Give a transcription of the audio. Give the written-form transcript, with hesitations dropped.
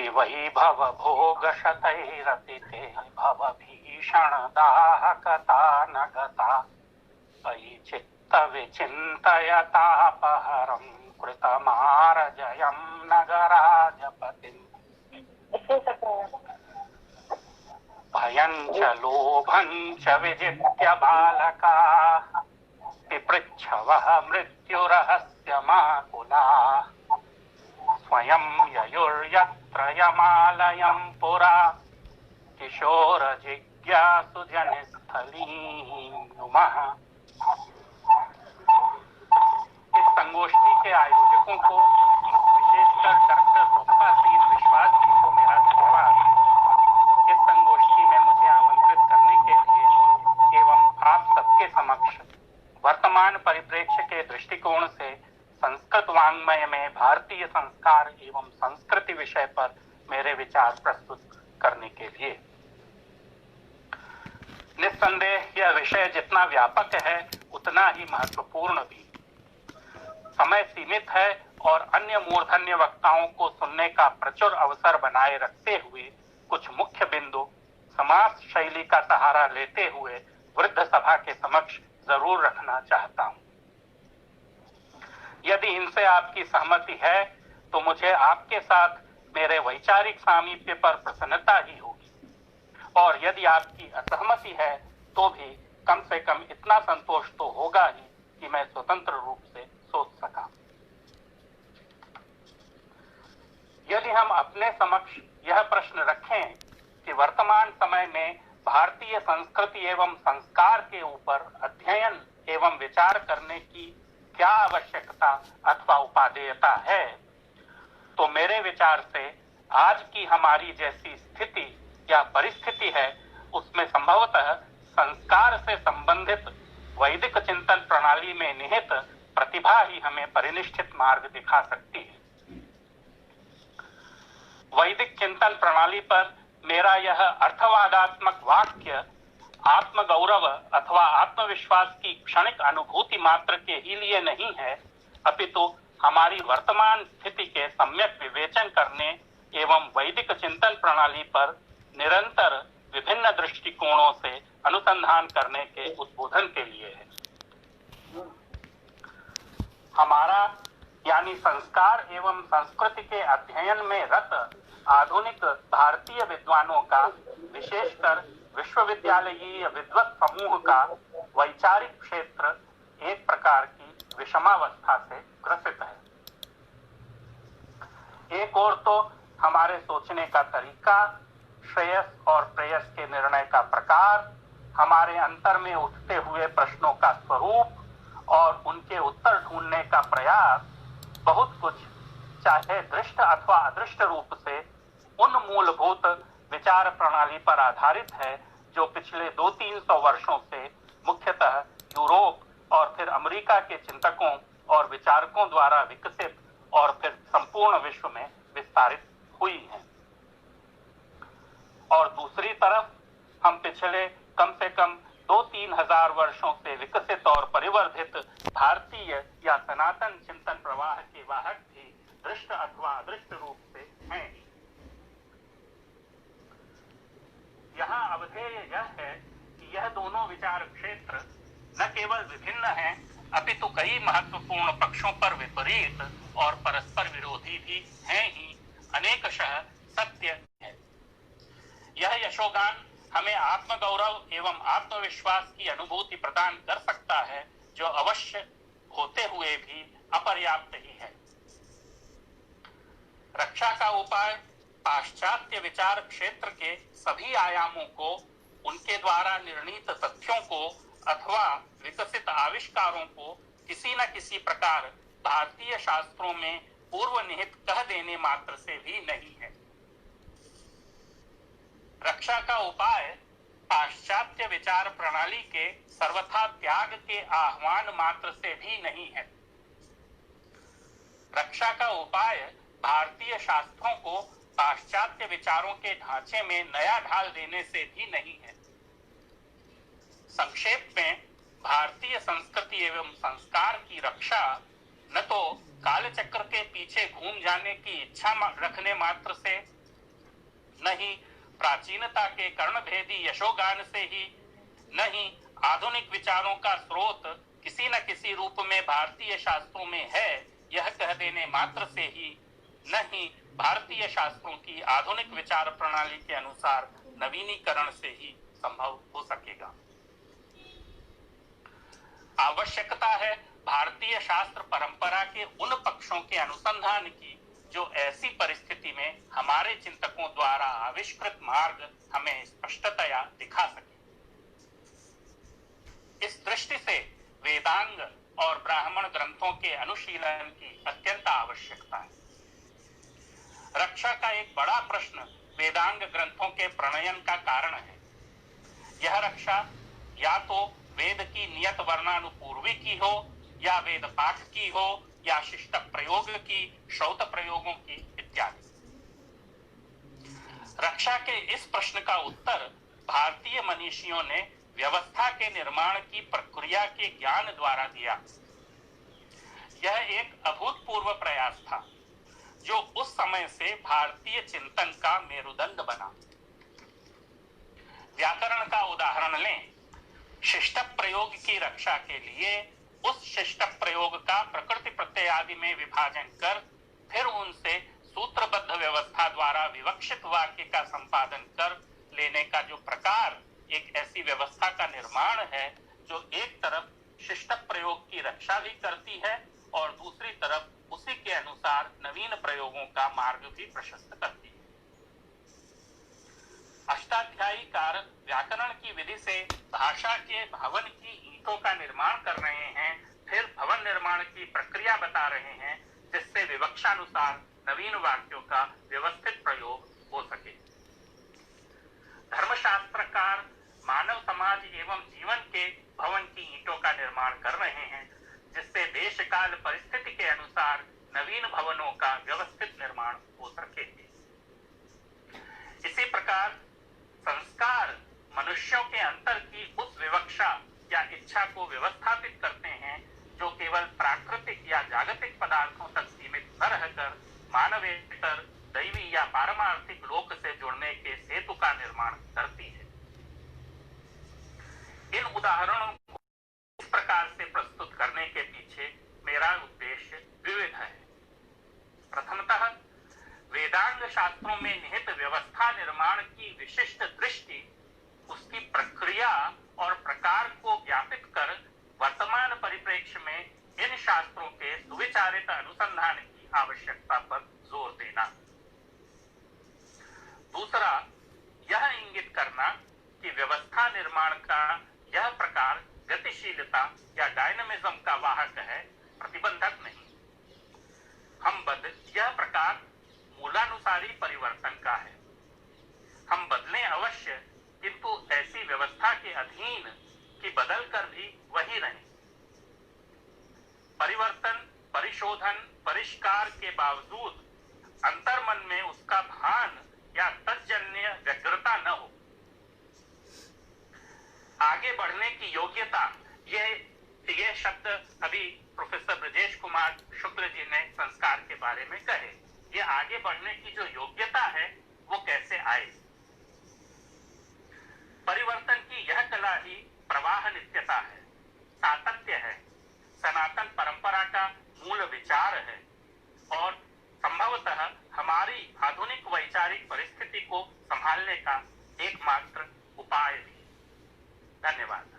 वैभव भोग शतैरतिते भव भीषण दाहकता न गता अयि चित्त विचिन्तयतापहरं कृतमारजयं नगराजपतिम् भयं च लोभं च विजित्य बालका पिपृच्छवः मृत्युरहस्यमाकुलाः स्वयं ययुर्यत्र यमालयं पुरा किशोरजिज्ञासुजनस्थलीनुमः। इस संगोष्ठी के आयोजकों को, विशेषकर डॉक्टर स्वप्ना सिंह विश्वास जी को मेरा धन्यवाद इस संगोष्ठी में मुझे आमंत्रित करने के लिए एवं आप सबके समक्ष वर्तमान परिप्रेक्ष्य के दृष्टिकोण से संस्कृत वाङ्मय में भारतीय संस्कार एवं संस्कृति विषय पर मेरे विचार प्रस्तुत करने के लिए। निस्संदेह यह विषय जितना व्यापक है उतना ही महत्वपूर्ण भी। समय सीमित है और अन्य मूर्धन्य वक्ताओं को सुनने का प्रचुर अवसर बनाए रखते हुए कुछ मुख्य बिंदु समास शैली का सहारा लेते हुए वृद्ध सभा के समक्ष जरूर रखना चाहता हूं। यदि इनसे आपकी सहमति है तो मुझे आपके साथ मेरे वैचारिक सामीप्य पर प्रसन्नता ही होगी, और यदि आपकी असहमति है तो भी कम से कम इतना संतोष तो होगा ही कि मैं स्वतंत्र रूप से सोच सका। यदि हम अपने समक्ष यह प्रश्न रखें कि वर्तमान समय में भारतीय संस्कृति एवं संस्कार के ऊपर अध्ययन एवं विचार करने की क्या आवश्यकता अथवा उपादेयता है, तो मेरे विचार से आज की हमारी जैसी स्थिति या परिस्थिति है उसमें संभवतः संस्कार से संबंधित वैदिक चिंतन प्रणाली में निहित प्रतिभा ही हमें परिनिष्ठित मार्ग दिखा सकती है। वैदिक चिंतन प्रणाली पर मेरा यह अर्थवादात्मक वाक्य आत्मगौरव अथवा आत्मविश्वास की क्षणिक अनुभूति मात्र के ही लिए नहीं है, अपितु हमारी वर्तमान स्थिति के सम्यक विवेचन करने एवं वैदिक चिंतन प्रणाली पर निरंतर विभिन्न दृष्टिकोणों से अनुसंधान करने के उद्बोधन के लिए है। हमारा यानी संस्कार एवं संस्कृति के अध्ययन में रत आधुनिक भारतीय विद्वानों का, विशेषकर विश्वविद्यालयीय विद्वत समूह का वैचारिक क्षेत्र एक प्रकार की विषमावस्था से ग्रसित है। एक ओर तो हमारे सोचने का तरीका, श्रेयस और प्रेयस के निर्णय का प्रकार, हमारे अंतर में उठते हुए प्रश्नों का स्वरूप और उनके उत्तर ढूंढने का प्रयास बहुत कुछ चाहे दृष्ट अथवा अदृष्ट रूप से उन मूलभूत विचार प्रणाली पर आधारित है जो पिछले 200-300 वर्षों से मुख्यतः यूरोप और फिर अमेरिका के चिंतकों और विचारकों द्वारा विकसित और फिर संपूर्ण विश्व में विस्तारित हुई हैं। और दूसरी तरफ हम पिछले कम से कम 2-3 हजार वर्षों से विकसित और परिवर्धित भारतीय या सनातन चिंतन प्रवाह के वाहक भी दृष्ट अथवा अदृष्ट रूप से हैं। यहाँ अवधेय यह है कि यह दोनों विचार क्षेत्र न केवल विभिन्न हैं, अपितु कई महत्वपूर्ण पक्षों पर विपरीत और परस्पर विरोधी भी हैं ही अनेकशः सत्य है। यह यशोगान हमें आत्मगौरव एवं आत्मविश्वास की अनुभूति प्रदान कर सकता है, जो अवश्य होते हुए भी अपर्याप्त ही है। रक्षा का उपाय पाश्चात्य विचार क्षेत्र के सभी आयामों को, उनके द्वारा निर्णीत तथ्यों को अथवा विकसित आविष्कारों को किसी न किसी प्रकार भारतीय शास्त्रों में पूर्व निहित कह देने मात्र से भी नहीं है। रक्षा का उपाय पाश्चात्य विचार प्रणाली के सर्वथा त्याग के आह्वान मात्र से भी नहीं है। रक्षा का उपाय भारतीय शास्त्रों को पाश्चात्य विचारों के ढांचे में नया ढाल देने से भी नहीं है। संक्षेप में भारतीय संस्कृति एवं संस्कार की रक्षा न तो कालचक्र के पीछे घूम जाने की इच्छा रखने मात्र से न ही प्राचीनता के कर्णभेदी यशोगान से ही, न ही आधुनिक विचारों का स्रोत किसी न किसी रूप में भारतीय शास्त्रों में है यह कह देने मात्र से ही, न ही भारतीय शास्त्रों की आधुनिक विचार प्रणाली के अनुसार नवीनीकरण से ही संभव हो सकेगा। आवश्यकता है भारतीय शास्त्र परंपरा के उन पक्षों के अनुसंधान की जो ऐसी परिस्थिति में हमारे चिंतकों द्वारा आविष्कृत मार्ग हमें स्पष्टतया दिखा सके। इस दृष्टि से वेदांग और ब्राह्मण ग्रंथों के अनुशीलन की अत्यंत आवश्यकता है। रक्षा का एक बड़ा प्रश्न वेदांग ग्रंथों के प्रणयन का कारण है। यह रक्षा या तो वेद की नियत वर्णानुपूर्वी की हो, या वेद पाठ की हो, या शिष्ट प्रयोग की, श्रौत प्रयोगों की इत्यादि। रक्षा के इस प्रश्न का उत्तर भारतीय मनीषियों ने व्यवस्था के निर्माण की प्रक्रिया के ज्ञान द्वारा दिया। यह एक अभूतपूर्व प्रयास था जो उस समय से भारतीय चिंतन का मेरुदंड बना। व्याकरण का उदाहरण लें। शिष्ट प्रयोग की रक्षा के लिए उस शिष्ट प्रयोग का प्रकृति प्रत्यय आदि में विभाजन कर फिर उनसे सूत्रबद्ध व्यवस्था द्वारा विवक्षित वाक्य का संपादन कर लेने का जो प्रकार एक ऐसी व्यवस्था का निर्माण है जो एक तरफ शिष्ट प्रयोग की रक्षा भी करती है और दूसरी तरफ उसी के अनुसार नवीन प्रयोगों का मार्ग भी प्रशस्त करती है। अष्टाध्यायीकार व्याकरण की विधि से भाषा के भवन की ईंटों का निर्माण कर रहे हैं, फिर भवन निर्माण की प्रक्रिया बता रहे हैं जिससे विवक्षानुसार नवीन वाक्यों का व्यवस्थित प्रयोग हो सके। धर्मशास्त्रकार मानव समाज एवं जीवन के भवन की ईंटों का निर्माण कर रहे हैं जिससे देश काल परिस्थिति के अनुसार नवीन भवनों का व्यवस्थित निर्माण हो सके। इसी प्रकार संस्कार मनुष्यों के अंतर की उस विवक्षा या इच्छा को व्यवस्थापित करते हैं जो केवल प्राकृतिक या जागतिक पदार्थों तक सीमित न रहकर मानवेतर दैवी या पारमार्थिक लोक से जुड़ने के सेतु का निर्माण करती है। इन उदाहरणों को इस प्रकार से प्रस्तुत करने के पीछे मेरा उद्देश्य विविध है। प्रथमतः वेदांग शास्त्रों में निहित व्यवस्था निर्माण की विशिष्ट दृष्टि, उसकी प्रक्रिया और प्रकार को ज्ञापित कर वर्तमान परिप्रेक्ष्य में इन शास्त्रों के सुविचारित अनुसंधान की आवश्यकता पर जोर देना। दूसरा, यह इंगित करना कि व्यवस्था निर्माण का यह प्रकार गतिशीलता या डायनामिज्म का वाहक है, प्रतिबंधक नहीं। यह प्रकार मूलानुसारी परिवर्तन का है। हम बदलें अवश्य, किंतु ऐसी व्यवस्था के अधीन कि बदल कर भी वही रहें। परिवर्तन, परिशोधन, परिष्कार के बावजूद अंतर्मन में उसका भान या तज्जन्य व्यग्रता न हो। आगे बढ़ने की योग्यता, ये शब्द अभी प्रोफेसर ब्रजेश कुमार शुक्ल जी ने संस्कार के बारे में कहे। ये आगे बढ़ने की जो योग्यता है वो कैसे आए? परिवर्तन की यह कला ही प्रवाह नित्यता है, सातत्य है, सनातन परंपरा का मूल विचार है और संभवतः हमारी आधुनिक वैचारिक परिस्थिति को संभालने का एकमात्र उपाय भी। धन्यवाद।